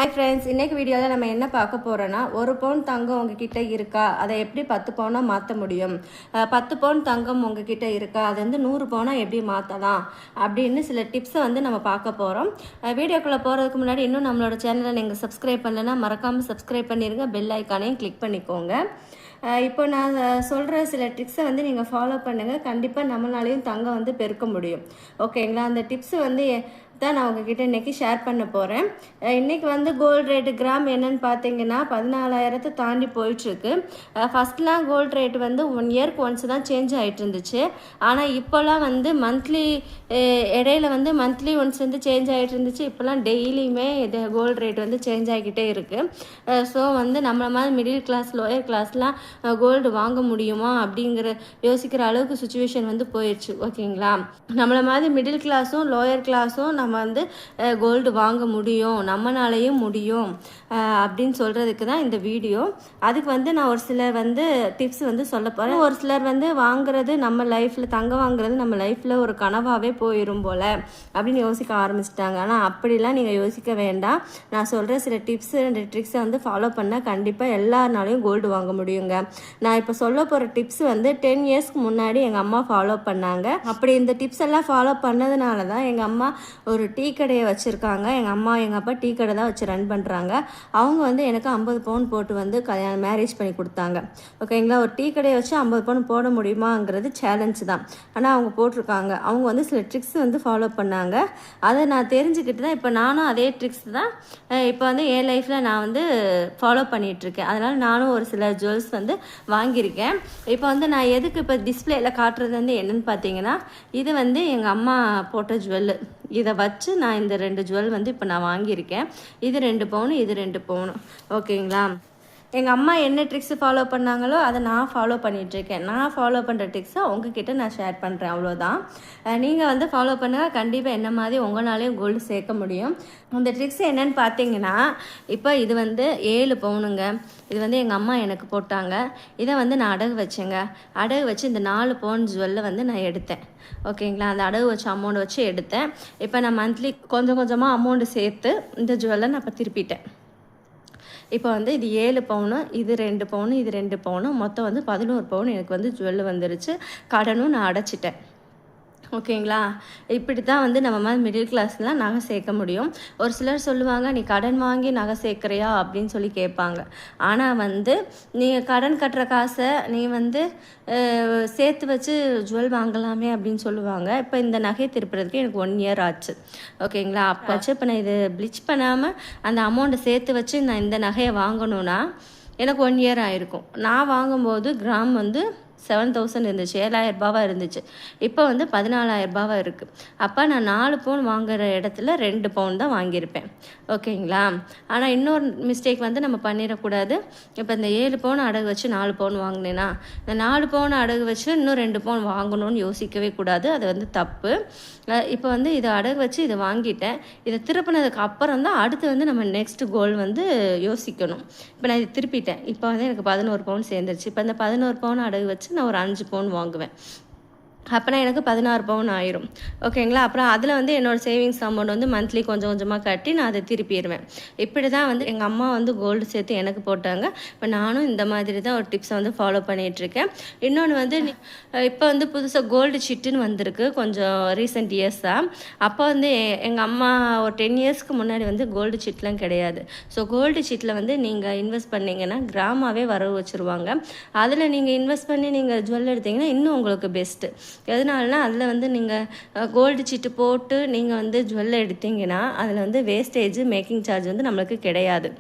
Hi friends, இன்றைக்கி வீடியோவில் நம்ம என்ன பார்க்க போகிறோன்னா, 1 பவுன் தங்கம் உங்ககிட்ட இருக்கா, அதை எப்படி 10 பவுனாக மாற்ற முடியும், 10 பவுன் தங்கம் உங்ககிட்ட இருக்கா, அதை வந்து 100 பவுனாக எப்படி மாற்றலாம் அப்படின்னு சில டிப்ஸை வந்து நம்ம பார்க்க போகிறோம். வீடியோக்குள்ளே போகிறதுக்கு முன்னாடி இன்னும் நம்மளோட சேனலை நீங்கள் சப்ஸ்கிரைப் பண்ணலைன்னா மறக்காமல் சப்ஸ்கிரைப் பண்ணிடுங்க, பெல் ஐக்கானையும் கிளிக் பண்ணிக்கோங்க. இப்போ நான் சொல்கிற சில ட்ரிக்ஸை வந்து நீங்கள் ஃபாலோ பண்ணுங்கள். கண்டிப்பாக நம்மளாலையும் தங்கம் வந்து பெருக்க முடியும். ஓகேங்களா? அந்த டிப்ஸு வந்து தான் நான் உங்ககிட்ட இன்றைக்கி ஷேர் பண்ண போகிறேன். இன்றைக்கி வந்து கோல்டு ரேட்டு கிராம் என்னென்னு பார்த்தீங்கன்னா 14,000 தாண்டி போயிட்டுருக்கு. ஃபஸ்ட்லாம் கோல்டு ரேட் வந்து 1 இயர்க்கு ஒன்ஸ் தான் சேஞ்ச் ஆகிட்டு இருந்துச்சு. ஆனால் இப்போல்லாம் வந்து மந்த்லி இடையில வந்து மந்த்லி ஒன்ஸ் வந்து சேஞ்ச் ஆகிட்டு இருந்துச்சு. இப்போல்லாம் டெய்லியுமே இது கோல்டு ரேட் வந்து சேஞ்ச் ஆகிக்கிட்டே இருக்குது. ஸோ வந்து நம்மள மாதிரி மிடில் கிளாஸ் லோயர் கிளாஸ்லாம் கோல்டு வாங்க முடியுமா அப்படிங்கிற யோசிக்கிற அளவுக்கு சுச்சுவேஷன் வந்து போயிடுச்சு. ஓகேங்களா? நம்மள மாதிரி மிடில் கிளாஸும் லோயர் கிளாஸும் நம்ம வந்து கோல்டு வாங்க முடியும், நம்மளாலேயும் முடியும் அப்படின்னு சொல்கிறதுக்கு தான் இந்த வீடியோ. அதுக்கு வந்து நான் ஒரு சிலர் வந்து டிப்ஸ் வந்து சொல்ல போகிறேன். ஒரு சிலர் வந்து வாங்குறது நம்ம லைஃப்பில், தங்கம் வாங்குறது நம்ம லைஃப்பில் ஒரு கனவாகவே போயிடும் போல் அப்படின்னு யோசிக்க ஆரம்பிச்சிட்டாங்க. ஆனால் அப்படிலாம் நீங்கள் யோசிக்க வேண்டாம். நான் சொல்கிற சில டிப்ஸ் அண்ட் ட்ரிக்ஸை வந்து ஃபாலோ பண்ணால் கண்டிப்பாக எல்லாருனாலையும் கோல்டு வாங்க முடியுங்க. நான் இப்போ சொல்ல போகிற டிப்ஸ் வந்து 10 இயர்ஸ்க்கு முன்னாடி எங்கள் அம்மா ஃபாலோ பண்ணாங்க. அப்படி இந்த டிப்ஸ் எல்லாம் ஃபாலோ பண்ணதுனால தான் எங்கள் அம்மா ஒரு டீ கடையை வச்சுருக்காங்க. எங்கள் அம்மா எங்கள் அப்பா டீ கடை தான் வச்சு ரன் பண்ணுறாங்க. அவங்க வந்து எனக்கு 50 பவுன் போட்டு வந்து மேரேஜ் பண்ணி கொடுத்தாங்க. ஓகேங்களா? ஒரு டீ கடையை வச்சு 50 பவுன் போட முடியுமாங்கிறது சேலஞ்சு தான். ஆனால் அவங்க போட்டிருக்காங்க. அவங்க வந்து சில ட்ரிக்ஸ் வந்து ஃபாலோ பண்ணாங்க. அதை நான் தெரிஞ்சுக்கிட்டு தான் இப்போ நானும் அதே ட்ரிக்ஸ் தான் இப்போ வந்து என் லைஃப்பில் நான் வந்து ஃபாலோ பண்ணிகிட்ருக்கேன். அதனால் நானும் ஒரு சில ஜுவல்ஸ் வந்து வாங்கியிருக்கேன். இப்போ வந்து நான் எதுக்கு இப்போ டிஸ்பிளேயில் காட்டுறது வந்து என்னென்னு பார்த்தீங்கன்னா, இது வந்து எங்கள் அம்மா போட்ட ஜுவல்லு. இதை வச்சு நான் இந்த 2 ஜுவல் வந்து இப்போ நான் வாங்கியிருக்கேன். இது 2 பவுனு, இது 2 பவுனு. ஓகேங்களா? எங்கள் அம்மா என்ன ட்ரிக்ஸு ஃபாலோ பண்ணாங்களோ அதை நான் ஃபாலோ பண்ணிகிட்ருக்கேன். நான் ஃபாலோ பண்ணுற ட்ரிக்ஸை உங்ககிட்ட நான் ஷேர் பண்ணுறேன், அவ்வளோதான். நீங்கள் வந்து ஃபாலோ பண்ணுங்கள். கண்டிப்பாக என்ன மாதிரி உங்களாலேயும் கோல்டு சேர்க்க முடியும். அந்த ட்ரிக்ஸ் என்னென்னு பார்த்தீங்கன்னா, இப்போ இது வந்து 7 பவுனுங்க. இது வந்து எங்கள் அம்மா எனக்கு போட்டாங்க. இதை வந்து நான் அடகு வச்சேங்க. அடகு வச்சு இந்த 4 பவுன் ஜுவல்லை வந்து நான் எடுத்தேன். ஓகேங்களா? அந்த அடகு வச்சு அமௌண்ட் வச்சு எடுத்தேன். இப்போ நான் மந்த்லி கொஞ்சம் கொஞ்சமாக அமௌண்ட்டு சேர்த்து இந்த ஜுவல்லை நான் இப்போ திருப்பிட்டேன். இப்போ வந்து இது 7 பவுனு, இது 2 பவுனு, இது 2 பவுனு, மொத்தம் வந்து 11 பவுன் எனக்கு வந்து ஜுவல் வந்துருச்சு. கடனும் நான் அடைச்சிட்டேன். ஓகேங்களா? இப்படி தான் வந்து நம்ம மாதிரி மிடில் கிளாஸ்லாம் நகை சேர்க்க முடியும். ஒரு சிலர் சொல்லுவாங்க, நீ கடன் வாங்கி நகை சேர்க்குறியா அப்படின்னு சொல்லி கேட்பாங்க. ஆனால் வந்து நீங்கள் கடன் கட்டுற காசை நீ வந்து சேர்த்து வச்சு ஜுவல் வாங்கலாமே அப்படின்னு சொல்லுவாங்க. இப்போ இந்த நகை திருப்புறதுக்கு எனக்கு 1 இயர் ஆச்சு. ஓகேங்களா? அப்போச்சு இப்போ நான் இது ப்ளீச் பண்ணாமல் அந்த அமௌண்ட்டை சேர்த்து வச்சு நான் இந்த நகையை வாங்கணுன்னா எனக்கு 1 இயர் ஆகிருக்கும். நான் வாங்கும்போது கிராம் வந்து 7,000 இருந்துச்சு, 7,000 ரூபாவாக இருந்துச்சு. இப்போ வந்து 14,000 ரூபாவாக இருக்குது. அப்போ நான் 4 பவுன் வாங்குகிற இடத்துல 2 பவுன் தான் வாங்கியிருப்பேன். ஓகேங்களா? ஆனால் இன்னொரு மிஸ்டேக் வந்து நம்ம பண்ணிடக்கூடாது. இப்போ இந்த 7 பவுன் அடகு வச்சு 4 பவுன் வாங்கினேன்னா, இந்த 4 பவுன் அடகு வச்சு இன்னும் 2 பவுன் வாங்கணும்னு யோசிக்கவே கூடாது. அது வந்து தப்பு. இப்போ வந்து இதை அடகு வச்சு இதை வாங்கிட்டேன். இதை திருப்பினதுக்கு அப்புறம் தான் அடுத்து வந்து நம்ம நெக்ஸ்ட் கோல் வந்து யோசிக்கணும். இப்போ நான் இதை திருப்பிட்டேன். இப்போ வந்து எனக்கு 11 பவுன் சேர்ந்துருச்சு. இப்போ இந்த 11 பவுன் அடகு வச்சு நான் ஒரு 5 பவுன் வாங்குவேன். அப்போனா எனக்கு 16 பவுன் ஆயிரும். ஓகேங்களா? அப்புறம் அதில் வந்து என்னோடய சேவிங்ஸ் அமௌண்ட் வந்து மந்த்லி கொஞ்சம் கொஞ்சமாக கட்டி நான் அதை திருப்பிடுவேன். இப்படி தான் வந்து எங்கள் அம்மா வந்து கோல்டு சேர்த்து எனக்கு போட்டாங்க. இப்போ நானும் இந்த மாதிரி தான் ஒரு டிப்ஸை வந்து ஃபாலோ பண்ணிகிட்ருக்கேன். இன்னொன்று வந்து இப்போ வந்து புதுசாக கோல்டு சிட்டுன்னு வந்திருக்கு, கொஞ்சம் ரீசெண்ட் இயர்ஸாக. அப்போ வந்து எங்கள் அம்மா ஒரு 10 இயர்ஸ்க்கு முன்னாடி வந்து கோல்டு சிட்லாம் கிடையாது. ஸோ கோல்டு சிட்டில் வந்து நீங்கள் இன்வெஸ்ட் பண்ணிங்கன்னா கிராமாவே வரவு வச்சுருவாங்க. அதில் நீங்கள் இன்வெஸ்ட் பண்ணி நீங்கள் ஜுவல் எடுத்திங்கன்னா இன்னும் உங்களுக்கு பெஸ்ட்டு. எதனாலனா அதில் வந்து நீங்கள் கோல்டு சீட்டு போட்டு நீங்கள் வந்து ஜுவல்லை எடுத்தீங்கன்னா அதில் வந்து வேஸ்டேஜ் மேக்கிங் சார்ஜ் வந்து நம்மளுக்கு கிடையாது.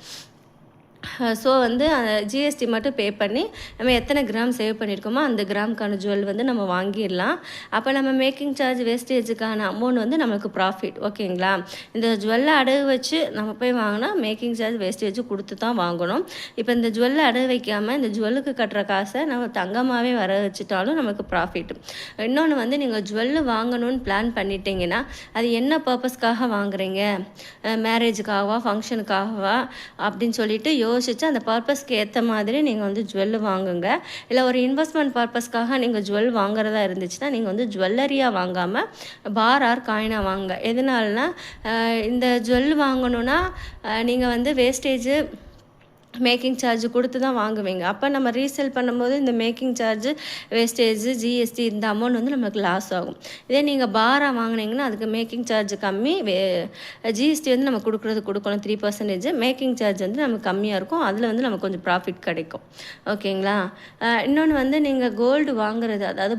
ஸோ வந்து ஜிஎஸ்டி மட்டும் பே பண்ணி நம்ம எத்தனை கிராம் சேவ் பண்ணியிருக்கோமோ அந்த கிராமுக்கான ஜுவல் வந்து நம்ம வாங்கிடலாம். அப்போ நம்ம மேக்கிங் சார்ஜ் வேஸ்டேஜுக்கான அமௌண்ட் வந்து நம்மளுக்கு ப்ராஃபிட். ஓகேங்களா? இந்த ஜுவல்லை அடகு வச்சு நம்ம போய் வாங்கினா மேக்கிங் சார்ஜ் வேஸ்டேஜ் கொடுத்து தான் வாங்கணும். இப்போ இந்த ஜுவல்லை அடகு வைக்காமல் இந்த ஜுவல்லுக்கு கட்டுற காசை நம்ம தங்கமாகவே வர வச்சுட்டாலும் நமக்கு ப்ராஃபிட். இன்னொன்று வந்து நீங்கள் ஜுவல்லு வாங்கணும்னு பிளான் பண்ணிட்டீங்கன்னா அது என்ன பர்பஸ்க்காக வாங்குறீங்க, மேரேஜுக்காகவா ஃபங்க்ஷனுக்காகவா அப்படின்னு சொல்லிட்டு யோசிச்சு அந்த பர்பஸ்க்கு ஏற்ற மாதிரி நீங்கள் வந்து ஜுவல் வாங்குங்க. இல்லை ஒரு இன்வெஸ்ட்மெண்ட் பர்பஸ்க்காக நீங்கள் ஜுவல் வாங்குறதா இருந்துச்சுன்னா நீங்கள் வந்து ஜுவல்லரியாக வாங்காமல் பார் ஆர் காயினாக வாங்க. எதனாலனா இந்த ஜுவல் வாங்கணுன்னா நீங்கள் வந்து வேஸ்டேஜு மேக்கிங் சார்ஜ் கொடுத்து தான் வாங்குவீங்க. அப்போ நம்ம ரீசேல் பண்ணும்போது இந்த மேக்கிங் சார்ஜு வேஸ்டேஜ் ஜிஎஸ்டி இந்த அமௌண்ட் வந்து நமக்கு லாஸ் ஆகும். இதே நீங்கள் பாராக வாங்கினீங்கன்னா அதுக்கு மேக்கிங் சார்ஜ் கம்மி, ஜிஎஸ்டி வந்து நம்ம கொடுக்கணும் 3%, மேக்கிங் சார்ஜ் வந்து நமக்கு கம்மியாக இருக்கும். அதில் வந்து நமக்கு கொஞ்சம் ப்ராஃபிட் கிடைக்கும். ஓகேங்களா? இன்னொன்று வந்து நீங்கள் கோல்டு வாங்குறது, அதாவது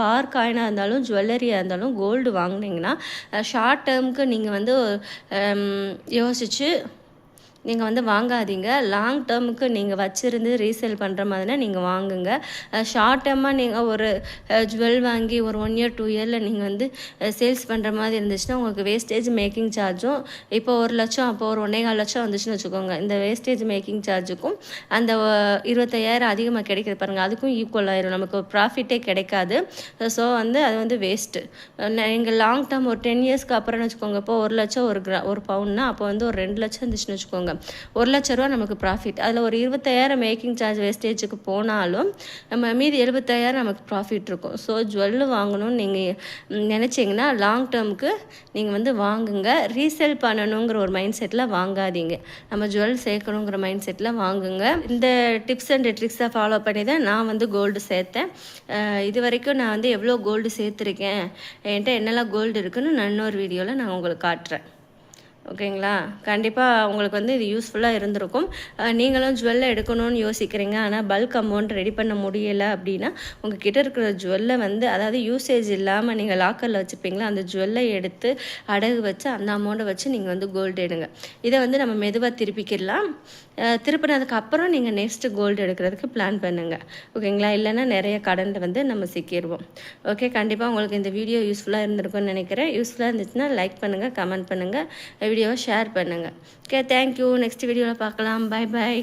பார் காயினாக இருந்தாலும் ஜுவல்லரியாக இருந்தாலும் கோல்டு வாங்கினீங்கன்னா ஷார்ட் டேர்முக்கு நீங்கள் வந்து யோசித்து நீங்கள் வந்து வாங்காதீங்க. லாங் டேர்முக்கு நீங்கள் வச்சுருந்து ரீசேல் பண்ணுற மாதிரினா நீங்கள் வாங்குங்க. ஷார்ட் டேர்மாக நீங்கள் ஒரு ஜுவல் வாங்கி ஒரு 1 இயர் 2 இயரில் நீங்கள் வந்து சேல்ஸ் பண்ணுற மாதிரி இருந்துச்சுன்னா உங்களுக்கு வேஸ்டேஜ் மேக்கிங் சார்ஜும் இப்போ 1 லட்சம் அப்போ ஒரு 1.25 லட்சம் வந்துச்சுன்னு வச்சுக்கோங்க. இந்த வேஸ்டேஜ் மேக்கிங் சார்ஜுக்கும் அந்த 25,000 அதிகமாக கிடைக்கிது பாருங்கள், அதுக்கும் ஈக்குவல் ஆயிரும். நமக்கு ஒரு ப்ராஃபிட்டே கிடைக்காது. ஸோ வந்து அது வந்து வேஸ்ட்டு. நீங்கள் லாங் டேர்ம் ஒரு 10 இயர்ஸ்க்கு அப்புறம்னு வச்சுக்கோங்க. இப்போ 1 லட்சம் ஒரு பவுன்னா அப்போ வந்து ஒரு 2 லட்சம் இருந்துச்சுன்னு வச்சுக்கோங்க. 1 லட்ச ரூபா நமக்கு ப்ராஃபிட். அதில் ஒரு 25,000 மேக்கிங் சார்ஜ் வேஸ்டேஜுக்கு போனாலும் நம்ம மீதி 75,000 நமக்கு ப்ராஃபிட் இருக்கும். ஸோ ஜுவல் வாங்கணும்னு நீங்கள் நினச்சிங்கன்னா லாங் டேர்முக்கு நீங்கள் வந்து வாங்குங்க. ரீசேல் பண்ணணுங்கிற ஒரு மைண்ட் செட்டில் வாங்காதீங்க. நம்ம ஜுவல் சேர்க்கணுங்கிற மைண்ட் செட்டில் வாங்குங்க. இந்த டிப்ஸ் அண்ட் ட்ரிக்ஸை ஃபாலோ பண்ணி தான் நான் வந்து கோல்டு சேர்த்தேன். இது வரைக்கும் நான் வந்து எவ்வளோ கோல்டு சேர்த்துருக்கேன், என்கிட்ட என்னெல்லாம் கோல்டு இருக்குதுன்னு நான் இன்னொரு வீடியோவில் நான் உங்களுக்கு காட்டுறேன். ஓகேங்களா? கண்டிப்பாக உங்களுக்கு வந்து இது யூஸ்ஃபுல்லாக இருந்திருக்கும். நீங்களும் ஜுவல்லை எடுக்கணும்னு யோசிக்கிறீங்க, ஆனால் பல்க் அமௌண்ட் ரெடி பண்ண முடியலை அப்படின்னா உங்கள் கிட்டே இருக்கிற ஜுவல்லை வந்து, அதாவது யூசேஜ் இல்லாமல் நீங்கள் லாக்கரில் வச்சுருப்பீங்களா, அந்த ஜுவல்லை எடுத்து அடகு வச்சு அந்த அமௌண்ட்டை வச்சு நீங்கள் வந்து கோல்டு எடுங்க. இதை வந்து நம்ம மெதுவாக திருப்பிக்கிடலாம். திருப்பினதுக்கு அப்புறம் நீங்கள் நெக்ஸ்ட்டு கோல்டு எடுக்கிறதுக்கு பிளான் பண்ணுங்கள். ஓகேங்களா? இல்லைன்னா நிறைய கடனில் வந்து நம்ம சிக்கிடுவோம். ஓகே, கண்டிப்பாக உங்களுக்கு இந்த வீடியோ யூஸ்ஃபுல்லாக இருந்திருக்கும்னு நினைக்கிறேன். யூஸ்ஃபுல்லாக இருந்துச்சுன்னா லைக் பண்ணுங்கள், கமெண்ட் பண்ணுங்கள், வீடியோவை ஷேர் பண்ணுங்கள். Okay, thank you. நெக்ஸ்ட் வீடியோவில் பார்க்கலாம். பை.